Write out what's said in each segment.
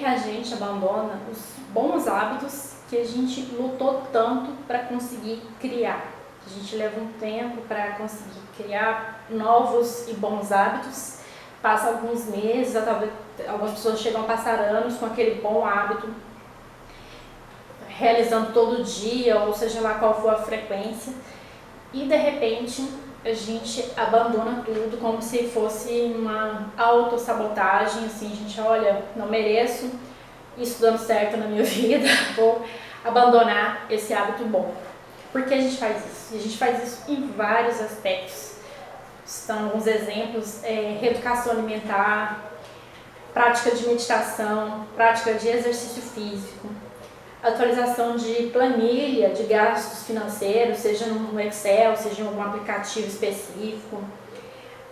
a gente abandona os bons hábitos que a gente lutou tanto para conseguir criar. A gente leva um tempo para conseguir criar novos e bons hábitos, passa alguns meses, talvez algumas pessoas chegam a passar anos com aquele bom hábito, realizando todo dia, ou seja lá qual for a frequência, e de repente a gente abandona tudo como se fosse uma autossabotagem, assim, a gente, olha, não mereço isso dando certo na minha vida, vou abandonar esse hábito bom. Por que a gente faz isso? A gente faz isso em vários aspectos. Estão alguns exemplos, reeducação alimentar, prática de meditação, prática de exercício físico, atualização de planilha de gastos financeiros, seja no Excel, seja em algum aplicativo específico.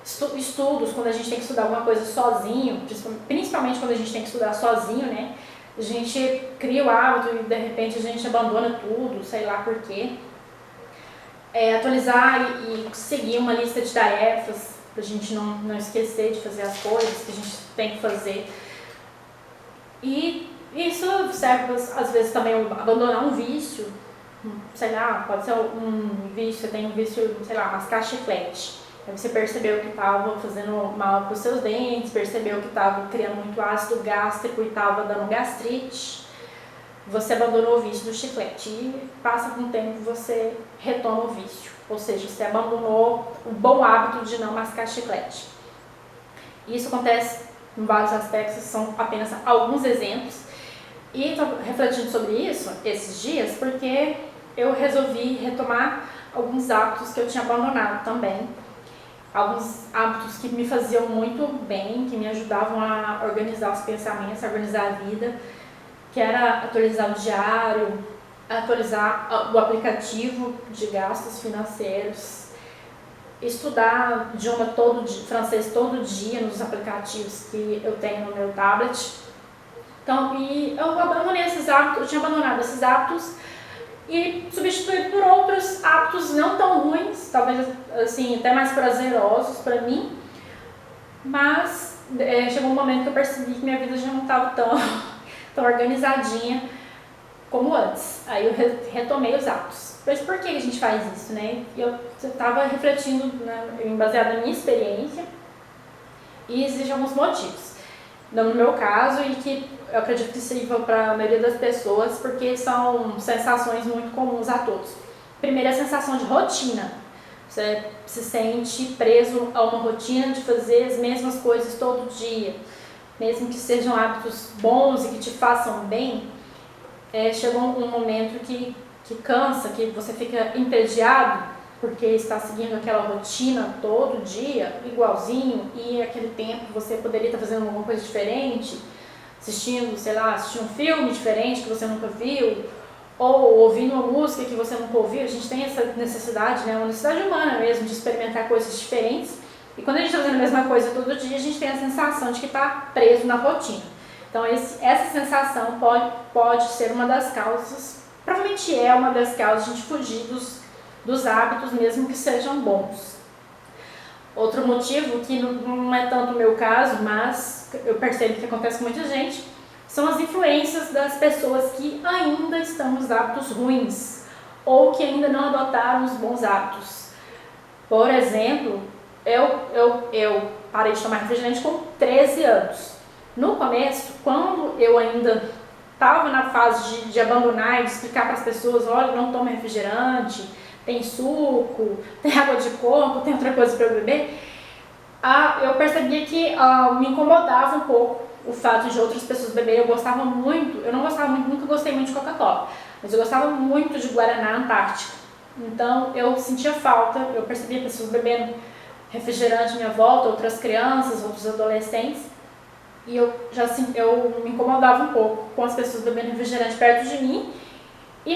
Estudos, quando a gente tem que estudar alguma coisa sozinho, principalmente quando a gente tem que estudar sozinho, né? A gente cria o hábito e de repente a gente abandona tudo, sei lá por quê. Atualizar e seguir uma lista de tarefas, para a gente não esquecer de fazer as coisas que a gente tem que fazer. E isso serve, às vezes, também abandonar um vício, sei lá, pode ser um vício, você tem um vício, sei lá, mascar chiclete. Aí você percebeu que estava fazendo mal para os seus dentes, percebeu que estava criando muito ácido gástrico e estava dando gastrite. Você abandonou o vício do chiclete e passa com o tempo você retoma o vício. Ou seja, você abandonou o bom hábito de não mascar chiclete. Isso acontece em vários aspectos, são apenas alguns exemplos. E estou refletindo sobre isso esses dias porque eu resolvi retomar alguns hábitos que eu tinha abandonado também. Alguns hábitos que me faziam muito bem, que me ajudavam a organizar os pensamentos, a organizar a vida, que era atualizar o diário, atualizar o aplicativo de gastos financeiros, estudar idioma francês todo dia nos aplicativos que eu tenho no meu tablet. Então, e eu abandonei esses hábitos, eu tinha abandonado esses hábitos e substituído por outros hábitos não tão ruins, talvez assim até mais prazerosos para mim, mas chegou um momento que eu percebi que minha vida já não estava tão organizadinha como antes. Aí eu retomei os hábitos. Mas por que a gente faz isso, né? Eu estava refletindo, né, baseado na minha experiência, e existem alguns motivos. No meu caso, e que eu acredito que sirva para a maioria das pessoas, porque são sensações muito comuns a todos. Primeiro, a sensação de rotina. Você se sente preso a uma rotina de fazer as mesmas coisas todo dia. Mesmo que sejam hábitos bons e que te façam bem, chega um momento que cansa, que você fica entediado, porque está seguindo aquela rotina todo dia, igualzinho, e aquele tempo você poderia estar fazendo alguma coisa diferente, assistindo, sei lá, um filme diferente que você nunca viu, ou ouvindo uma música que você nunca ouviu. A gente tem essa necessidade, né, uma necessidade humana mesmo, de experimentar coisas diferentes, e quando a gente está fazendo a mesma coisa todo dia, a gente tem a sensação de que está preso na rotina. Então essa sensação pode ser uma das causas, provavelmente é uma das causas de a gente fugir dos hábitos, mesmo que sejam bons. Outro motivo, que não é tanto o meu caso, mas eu percebo que acontece com muita gente, são as influências das pessoas que ainda estão nos hábitos ruins, ou que ainda não adotaram os bons hábitos. Por exemplo, eu parei de tomar refrigerante com 13 anos. No começo, quando eu ainda estava na fase de abandonar e de explicar para as pessoas, olha, não tome refrigerante, tem suco, tem água de coco, tem outra coisa para eu beber, eu percebia que me incomodava um pouco o fato de outras pessoas beberem. Eu não gostava muito, nunca gostei muito de Coca-Cola, mas eu gostava muito de Guaraná Antártica. Então eu sentia falta, eu percebia pessoas bebendo refrigerante à minha volta, outras crianças, outros adolescentes, e eu me incomodava um pouco com as pessoas bebendo refrigerante perto de mim, e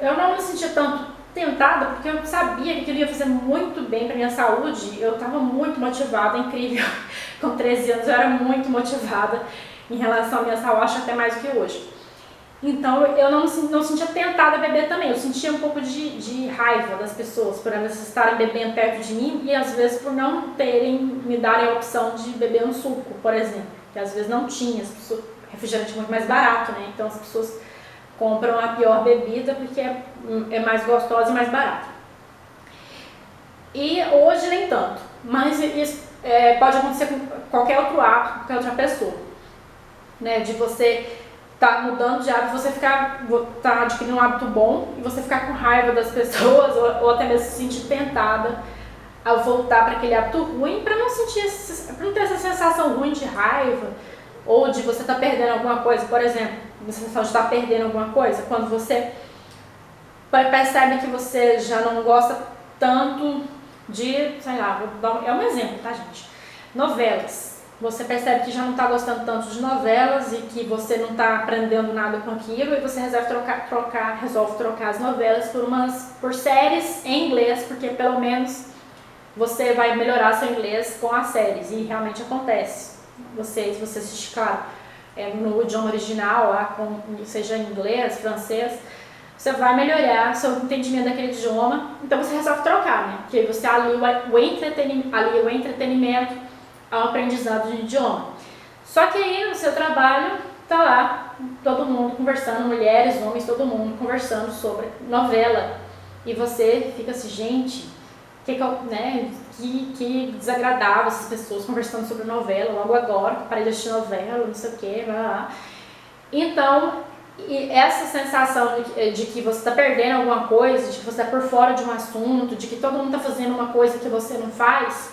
eu não me sentia tanto tentada, porque eu sabia que aquilo ia fazer muito bem para minha saúde. Eu estava muito motivada, incrível, com 13 anos eu era muito motivada em relação à minha saúde, acho até mais do que hoje. Então eu não sentia tentada a beber também, eu sentia um pouco de raiva das pessoas por elas estarem bebendo perto de mim e às vezes por não me darem a opção de beber um suco, por exemplo. que às vezes não tinha, refrigerante muito mais barato, né? Então as pessoas compram a pior bebida porque é mais gostosa e mais barata. E hoje nem tanto, mas isso pode acontecer com qualquer outro hábito, com qualquer outra pessoa, né? De você tá mudando de hábito, você tá adquirindo um hábito bom e você ficar com raiva das pessoas ou até mesmo se sentir tentada ao voltar para aquele hábito ruim, para não ter essa sensação ruim de raiva ou de você estar perdendo alguma coisa. Por exemplo, a sensação de estar perdendo alguma coisa, quando você percebe que você já não gosta tanto de, sei lá, é um exemplo, tá, gente? Novelas. Você percebe que já não está gostando tanto de novelas e que você não está aprendendo nada com aquilo e você resolve trocar as novelas por séries em inglês, porque pelo menos você vai melhorar seu inglês com as séries, e realmente acontece. Se você assistir, claro, no idioma original, lá, seja em inglês, francês, você vai melhorar seu entendimento daquele idioma, então você resolve trocar, né? Porque você alia o entretenimento ao aprendizado de idioma. Só que aí no seu trabalho tá lá todo mundo conversando, mulheres, homens, todo mundo conversando sobre novela, e você fica assim, gente, que desagradável essas pessoas conversando sobre novela logo agora, que parei de assistir novela, não sei o que, blá, blá. Então, essa sensação de que você está perdendo alguma coisa, de que você está por fora de um assunto, de que todo mundo está fazendo uma coisa que você não faz,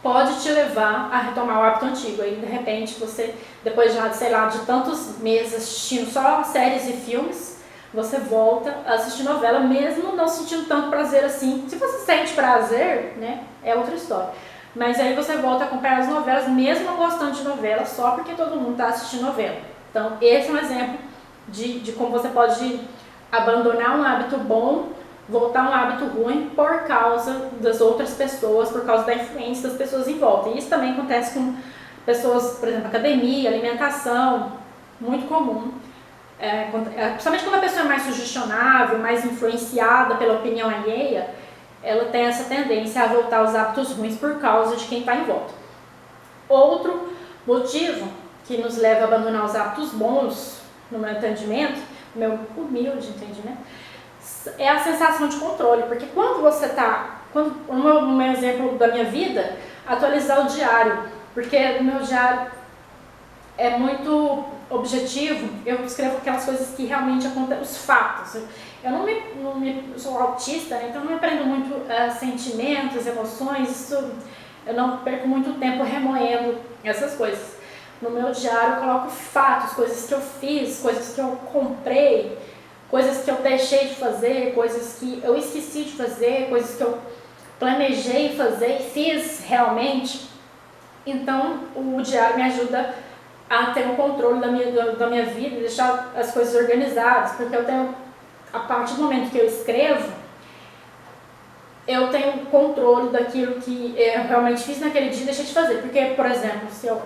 pode te levar a retomar o hábito antigo. Aí, de repente, você, depois de tantos meses assistindo só séries e filmes, você volta a assistir novela, mesmo não sentindo tanto prazer assim. Se você sente prazer, né, é outra história. Mas aí você volta a acompanhar as novelas, mesmo não gostando de novela, só porque todo mundo está assistindo novela. Então, esse é um exemplo de como você pode abandonar um hábito bom, voltar a um hábito ruim por causa das outras pessoas, por causa da influência das pessoas em volta. E isso também acontece com pessoas, por exemplo, academia, alimentação, muito comum. Principalmente quando a pessoa é mais sugestionável, mais influenciada pela opinião alheia, ela tem essa tendência a voltar aos hábitos ruins por causa de quem está em volta. Outro motivo que nos leva a abandonar os hábitos bons, no meu entendimento, no meu humilde entendimento, é a sensação de controle, porque quando você está, no meu exemplo da minha vida, atualizar o diário, porque o meu diário é muito objetivo, eu escrevo aquelas coisas que realmente acontecem, os fatos. Eu sou autista, né, então não me prendo muito sentimentos, emoções, eu não perco muito tempo remoendo essas coisas. No meu diário eu coloco fatos, coisas que eu fiz, coisas que eu comprei, coisas que eu deixei de fazer, coisas que eu esqueci de fazer, coisas que eu planejei fazer e fiz realmente. Então o diário me ajuda a ter um controle da minha vida e deixar as coisas organizadas, porque eu tenho, a partir do momento que eu escrevo, eu tenho controle daquilo que eu realmente fiz naquele dia e deixei de fazer. Porque, por exemplo, se eu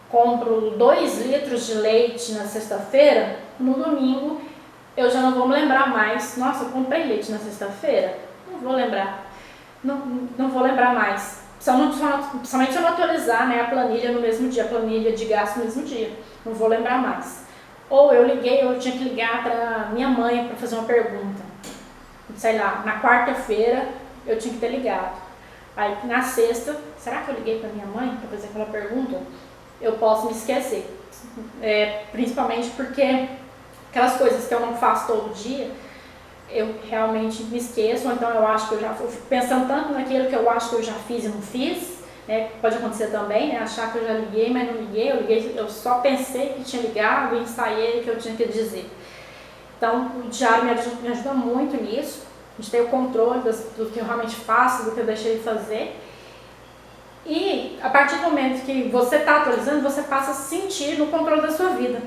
compro 2 litros de leite na sexta-feira, no domingo eu já não vou me lembrar mais, nossa, eu comprei leite na sexta-feira? Não vou lembrar, não vou lembrar mais. Principalmente se eu não atualizar, né, a planilha no mesmo dia, a planilha de gasto no mesmo dia, não vou lembrar mais. Ou eu tinha que ligar para minha mãe para fazer uma pergunta, sei lá, na quarta-feira eu tinha que ter ligado. Aí na sexta, será que eu liguei para minha mãe para fazer aquela pergunta? Eu posso me esquecer, principalmente porque aquelas coisas que eu não faço todo dia, eu realmente me esqueço, ou então eu acho que eu fico pensando tanto naquilo que eu acho que eu já fiz e não fiz, né? Pode acontecer também, né? Achar que eu já liguei, mas não liguei, eu só pensei que tinha ligado e ensaiei o que eu tinha que dizer. Então o diário me ajuda muito nisso, de ter o controle do que eu realmente faço, do que eu deixei de fazer. E a partir do momento que você está atualizando, você passa a sentir no controle da sua vida,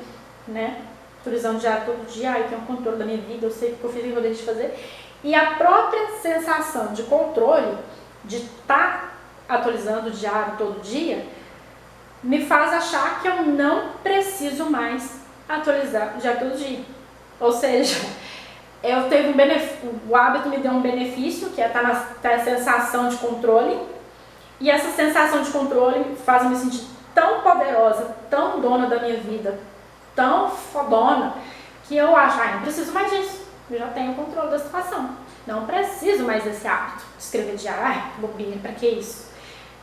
né? Atualizando já todo dia, eu tenho um controle da minha vida, eu sei o que eu fiz e o que eu deixei de fazer. E a própria sensação de controle, de estar atualizando o diário todo dia, me faz achar que eu não preciso mais atualizar o diário todo dia. Ou seja, o hábito me deu um benefício, que é estar na sensação de controle, e essa sensação de controle faz eu me sentir tão poderosa, tão dona da minha vida, tão fodona, que eu acho, não preciso mais disso, eu já tenho o controle da situação. Não preciso mais desse hábito de escrever diário, bobinha, pra que isso?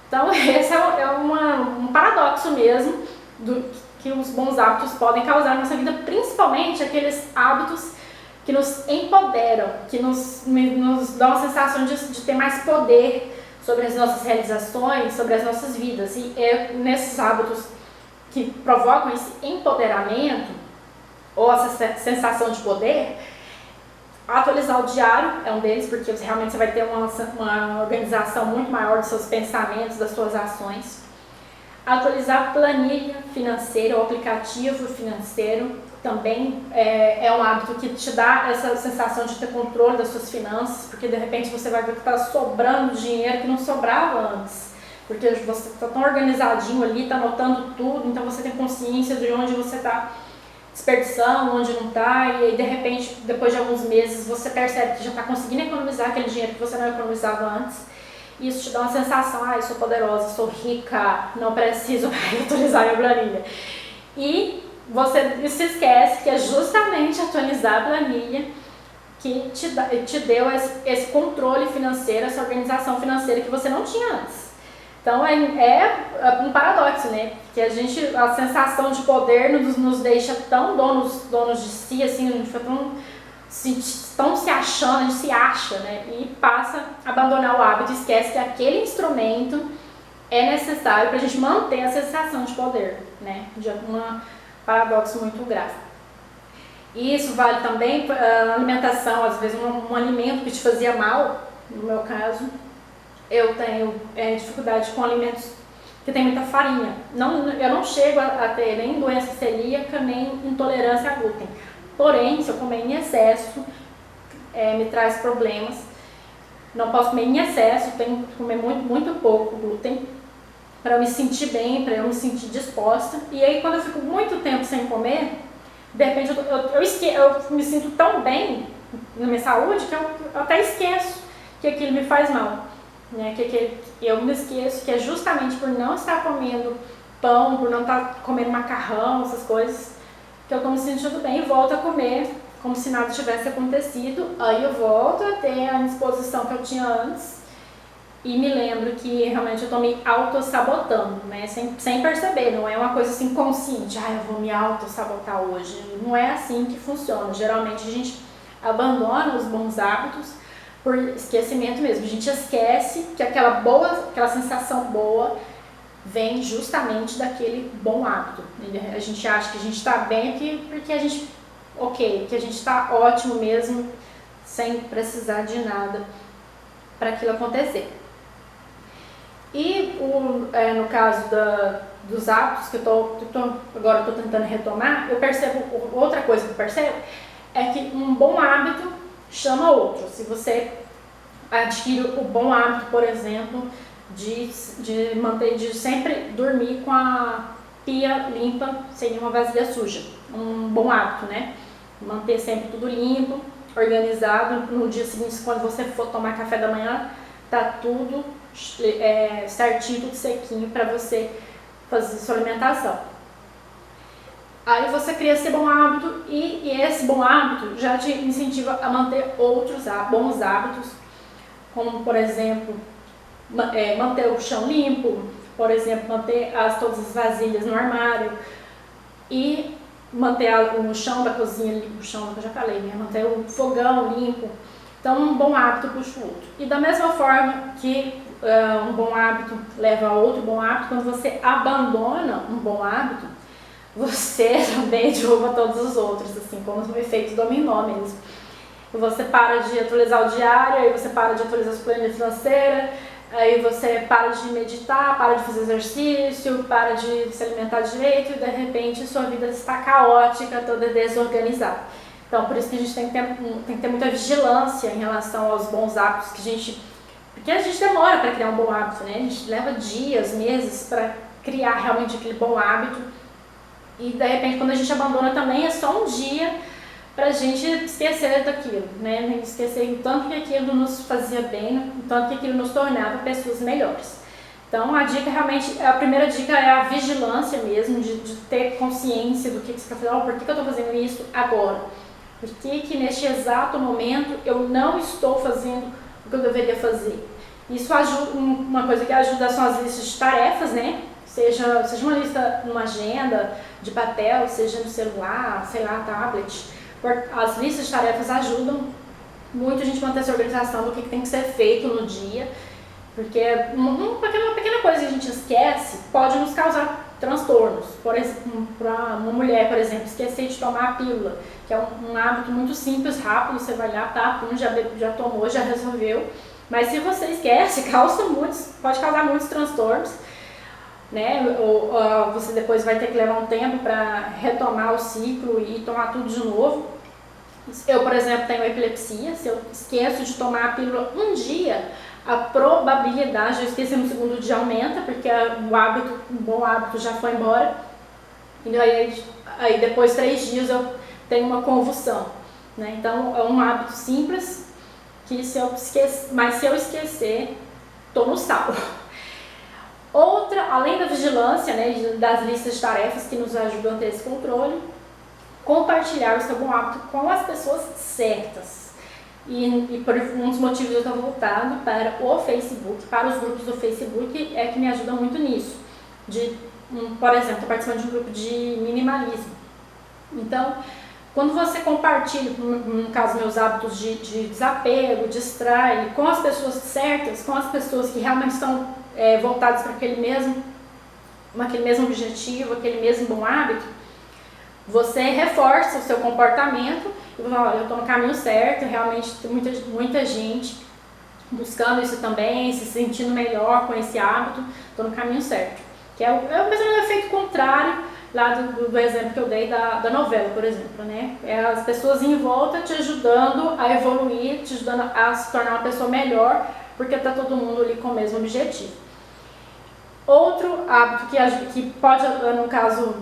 Então esse é um paradoxo mesmo que os bons hábitos podem causar na nossa vida, principalmente aqueles hábitos que nos empoderam, que nos dão a sensação de ter mais poder sobre as nossas realizações, sobre as nossas vidas. E é nesses hábitos que provocam esse empoderamento, ou essa sensação de poder, atualizar o diário é um deles, porque realmente você vai ter uma organização muito maior dos seus pensamentos, das suas ações. Atualizar a planilha financeira, o aplicativo financeiro, também é um hábito que te dá essa sensação de ter controle das suas finanças, porque de repente você vai ver que está sobrando dinheiro que não sobrava antes, porque você está tão organizadinho ali, está anotando tudo, então você tem consciência de onde você está desperdiçando, onde não está, e aí de repente, depois de alguns meses, você percebe que já está conseguindo economizar aquele dinheiro que você não economizava antes. E isso te dá uma sensação, eu sou poderosa, sou rica, não preciso mais atualizar minha planilha. E você se esquece que é justamente atualizar a planilha que te deu esse controle financeiro, essa organização financeira que você não tinha antes. Então é um paradoxo, né? Que a sensação de poder nos deixa tão donos de si, assim, a gente fica tão se achando, a gente se acha, né? E passa a abandonar o hábito, esquece que aquele instrumento é necessário para a gente manter a sensação de poder, né? De um paradoxo muito grave. E isso vale também para a alimentação, às vezes um alimento que te fazia mal, no meu caso, eu tenho dificuldade com alimentos que tem muita farinha. Eu não chego a ter nem doença celíaca, nem intolerância a glúten. Porém, se eu comer em excesso, me traz problemas. Não posso comer em excesso, tenho que comer muito pouco glúten para eu me sentir bem, para eu me sentir disposta. E aí, quando eu fico muito tempo sem comer, de repente eu me sinto tão bem na minha saúde que eu até esqueço que aquilo me faz mal. Né? Que eu me esqueço que é justamente por não estar comendo pão, por não estar comendo macarrão, essas coisas, que eu estou me sentindo bem e volto a comer como se nada tivesse acontecido. Aí eu volto a ter a disposição que eu tinha antes e me lembro que realmente eu estou me auto-sabotando, né? Sem perceber, não é uma coisa assim consciente, eu vou me auto-sabotar hoje. Não é assim que funciona. Geralmente a gente abandona os bons hábitos por esquecimento mesmo. A gente esquece que aquela sensação boa vem justamente daquele bom hábito. A gente acha que a gente está bem aqui porque a gente, que a gente está ótimo mesmo, sem precisar de nada para aquilo acontecer. E no caso dos hábitos que agora eu estou tentando retomar, eu percebo, outra coisa que eu percebo é que um bom hábito chama outro. Se você adquire o bom hábito, por exemplo, de sempre dormir com a pia limpa, sem uma vasilha suja. Um bom hábito, né? Manter sempre tudo limpo, organizado. No dia seguinte, quando você for tomar café da manhã, tá tudo certinho, tudo sequinho para você fazer sua alimentação. Aí você cria esse bom hábito e esse bom hábito já te incentiva a manter outros bons hábitos, como, por exemplo, manter o chão limpo, por exemplo, manter todas as vasilhas no armário e manter o chão da cozinha limpo, o chão que eu já falei, né? Manter o fogão limpo. Então, um bom hábito puxa o outro. E da mesma forma que um bom hábito leva a outro bom hábito, quando você abandona um bom hábito, você também derruba todos os outros, assim como um efeito dominó mesmo. Você para de atualizar o diário, aí você para de atualizar a sua planilha financeira, aí você para de meditar, para de fazer exercício, para de se alimentar direito e de repente sua vida está caótica, toda desorganizada. Então, por isso que a gente tem que ter muita vigilância em relação aos bons hábitos porque a gente demora para criar um bom hábito, né? A gente leva dias, meses para criar realmente aquele bom hábito e de repente quando a gente abandona também é só um dia para a gente esquecer daquilo, né? Esquecer o tanto que aquilo nos fazia bem, o tanto que aquilo nos tornava pessoas melhores. Então a dica realmente, a primeira dica é a vigilância mesmo, de ter consciência do que você está fazendo. Por que eu estou fazendo isso agora? Por que neste exato momento eu não estou fazendo o que eu deveria fazer? Isso ajuda, uma coisa que ajuda são as listas de tarefas, né? Seja uma lista numa agenda, de papel, seja no celular, sei lá, tablet. As listas de tarefas ajudam muito a gente manter essa organização do que tem que ser feito no dia, porque uma pequena coisa que a gente esquece pode nos causar transtornos. Por exemplo, para uma mulher, por exemplo, esquecer de tomar a pílula, que é um hábito muito simples, rápido, você vai lá, tá, já tomou, já resolveu. Mas se você esquece, pode causar muitos transtornos, né? Ou você depois vai ter que levar um tempo para retomar o ciclo e tomar tudo de novo. Eu, por exemplo, tenho epilepsia. Se eu esqueço de tomar a pílula um dia, a probabilidade de eu esquecer no segundo dia aumenta, porque o bom hábito já foi embora. E aí depois de 3 dias eu tenho uma convulsão, né? Então é um hábito simples, que mas se eu esquecer, tô no sal. Outra, além da vigilância, né, das listas de tarefas que nos ajudam a ter esse controle, compartilhar o seu bom hábito com as pessoas certas. E por um dos motivos eu estou voltado para o Facebook, para os grupos do Facebook, é que me ajuda muito nisso. Por exemplo, estou participando de um grupo de minimalismo. Então, quando você compartilha, no caso, meus hábitos de desapego, de extrair, com as pessoas certas, com as pessoas que realmente estão voltadas para aquele mesmo objetivo, aquele mesmo bom hábito, você reforça o seu comportamento e você fala, olha, eu estou no caminho certo, realmente tem muita gente buscando isso também, se sentindo melhor com esse hábito, estou no caminho certo. Que é o mesmo efeito contrário lá do exemplo que eu dei da novela, por exemplo, né? É as pessoas em volta te ajudando a evoluir, te ajudando a se tornar uma pessoa melhor, porque está todo mundo ali com o mesmo objetivo. Outro hábito que pode, no caso,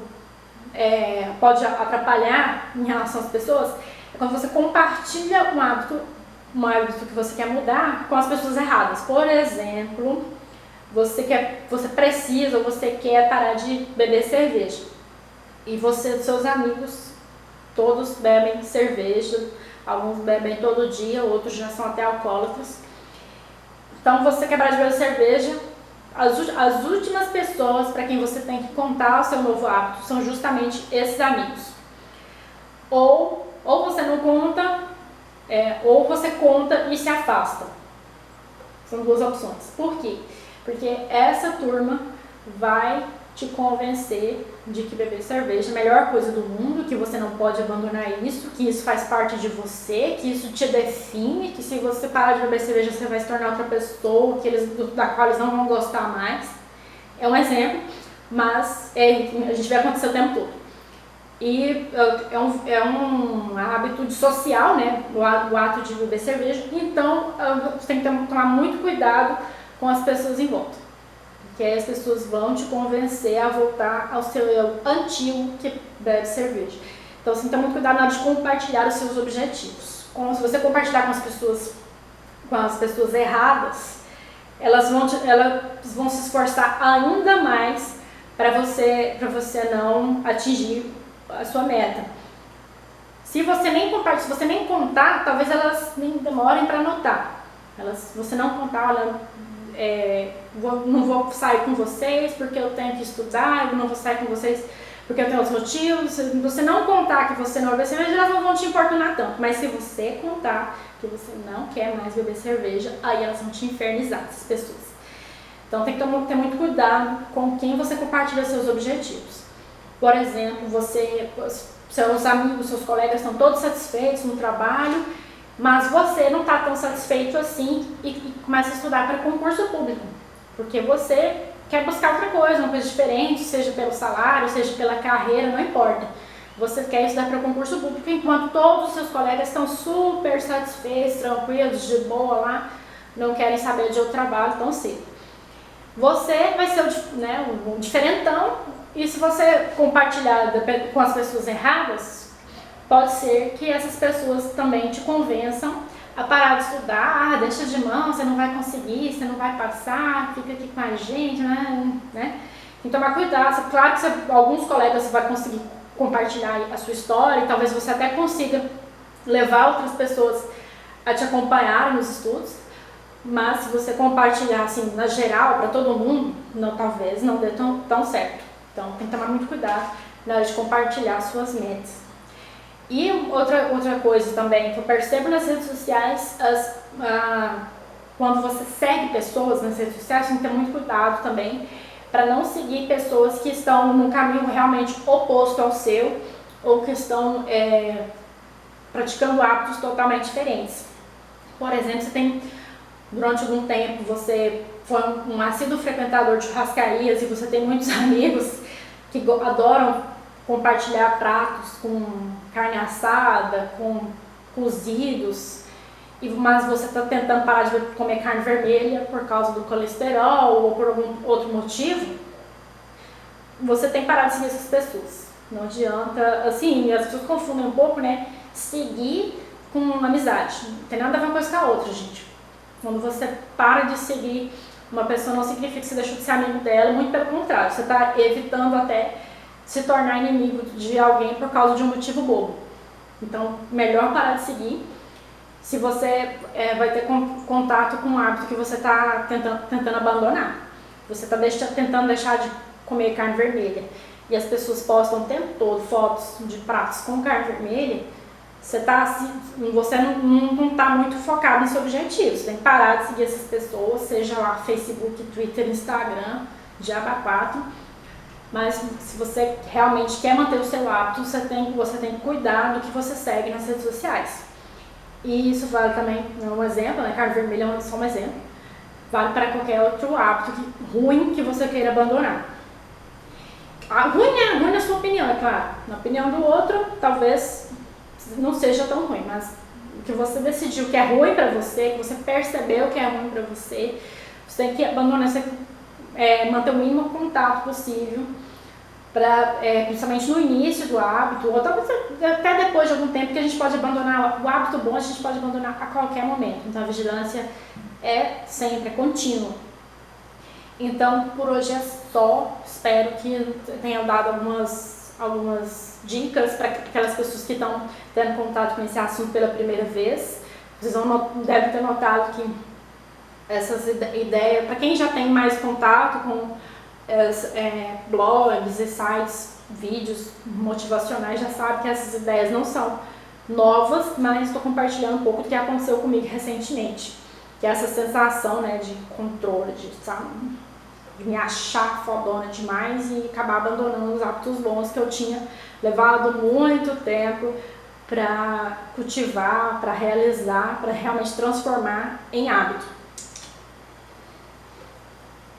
pode atrapalhar em relação às pessoas, é quando você compartilha um hábito que você quer mudar com as pessoas erradas. Por exemplo, você precisa ou você quer parar de beber cerveja. E seus amigos, todos bebem cerveja, alguns bebem todo dia, outros já são até alcoólatras. Então você quer parar de beber cerveja, as últimas pessoas para quem você tem que contar o seu novo hábito são justamente esses amigos. Ou você não conta, ou você conta e se afasta. São 2 opções. Por quê? Porque essa turma vai te convencer de que beber cerveja é a melhor coisa do mundo, que você não pode abandonar isso, que isso faz parte de você, que isso te define, que se você parar de beber cerveja você vai se tornar outra pessoa, da qual eles não vão gostar mais. É um exemplo, mas a gente vê acontecer o tempo todo. E é um hábito social, né, o ato de beber cerveja, então você tem que tomar muito cuidado com as pessoas em volta. Porque aí as pessoas vão te convencer a voltar ao seu eu antigo que bebe cerveja. Então, assim, toma muito cuidado na hora de compartilhar os seus objetivos. Se você compartilhar com as pessoas erradas, elas vão se esforçar ainda mais para você não atingir a sua meta. Se você nem contar, talvez elas nem demorem para anotar. Você não contar, olha, não vou sair com vocês porque eu tenho que estudar, eu não vou sair com vocês porque eu tenho outros motivos. Se você não contar que você não vai beber cerveja, elas não vão te importunar tanto. Mas se você contar que você não quer mais beber cerveja, aí elas vão te infernizar, essas pessoas. Então tem que ter muito cuidado com quem você compartilha seus objetivos. Por exemplo, seus amigos, seus colegas estão todos satisfeitos no trabalho, mas você não está tão satisfeito assim e começa a estudar para concurso público, porque você quer buscar outra coisa, uma coisa diferente, seja pelo salário, seja pela carreira, não importa. Você quer estudar para concurso público, enquanto todos os seus colegas estão super satisfeitos, tranquilos, de boa lá, não querem saber de outro trabalho tão cedo. Você vai ser o diferentão, e se você compartilhar com as pessoas erradas, pode ser que essas pessoas também te convençam a parar de estudar, deixa de mão, você não vai conseguir, você não vai passar, fica aqui com a gente, né? Tem que tomar cuidado. Claro que alguns colegas você vai conseguir compartilhar a sua história e talvez você até consiga levar outras pessoas a te acompanhar nos estudos, mas se você compartilhar assim, na geral, para todo mundo, talvez não dê tão certo. Então tem que tomar muito cuidado na hora de compartilhar suas metas. E outra coisa também que eu percebo nas redes sociais, quando você segue pessoas nas redes sociais, tem que ter muito cuidado também para não seguir pessoas que estão num caminho realmente oposto ao seu ou que estão praticando hábitos totalmente diferentes. Por exemplo, durante algum tempo você foi um assíduo frequentador de churrascarias e você tem muitos amigos que adoram compartilhar pratos com carne assada, com cozidos, mas você está tentando parar de comer carne vermelha por causa do colesterol ou por algum outro motivo, você tem que parar de seguir essas pessoas. Não adianta, assim, as pessoas confundem um pouco, né? Seguir com amizade. Não tem nada a ver uma coisa com a outra, gente. Quando você para de seguir uma pessoa, não significa que você deixou de ser amigo dela, muito pelo contrário, você está evitando até se tornar inimigo de alguém por causa de um motivo bobo. Então, melhor parar de seguir. Se você vai ter contato com um hábito que você está tentando abandonar, você está tentando deixar de comer carne vermelha e as pessoas postam o tempo todo fotos de pratos com carne vermelha, você não está muito focado nesse objetivo. Você tem que parar de seguir essas pessoas, seja lá Facebook, Twitter, Instagram, diabo a quatro. Mas se você realmente quer manter o seu hábito, você tem que cuidar do que você segue nas redes sociais. E isso vale também, um exemplo, né? Carne vermelha é só um exemplo. Vale para qualquer outro hábito ruim que você queira abandonar. Ruim na sua opinião, é claro. Na opinião do outro, talvez não seja tão ruim, mas o que você decidiu que é ruim para você, que você percebeu que é ruim para você, você tem que abandonar, manter o mínimo contato possível, principalmente no início do hábito, ou talvez até depois de algum tempo, que a gente pode abandonar o hábito bom, a gente pode abandonar a qualquer momento. Então a vigilância é sempre, é contínua. Então por hoje é só, espero que tenha dado algumas dicas para aquelas pessoas que estão tendo contato com esse assunto pela primeira vez. Vocês devem ter notado que essas ideias, para quem já tem mais contato com blogs e sites, vídeos motivacionais, já sabe que essas ideias não são novas, mas estou compartilhando um pouco do que aconteceu comigo recentemente, que é essa sensação, né, de controle, de me achar fodona demais e acabar abandonando os hábitos bons que eu tinha levado muito tempo para cultivar, para realizar, para realmente transformar em hábito.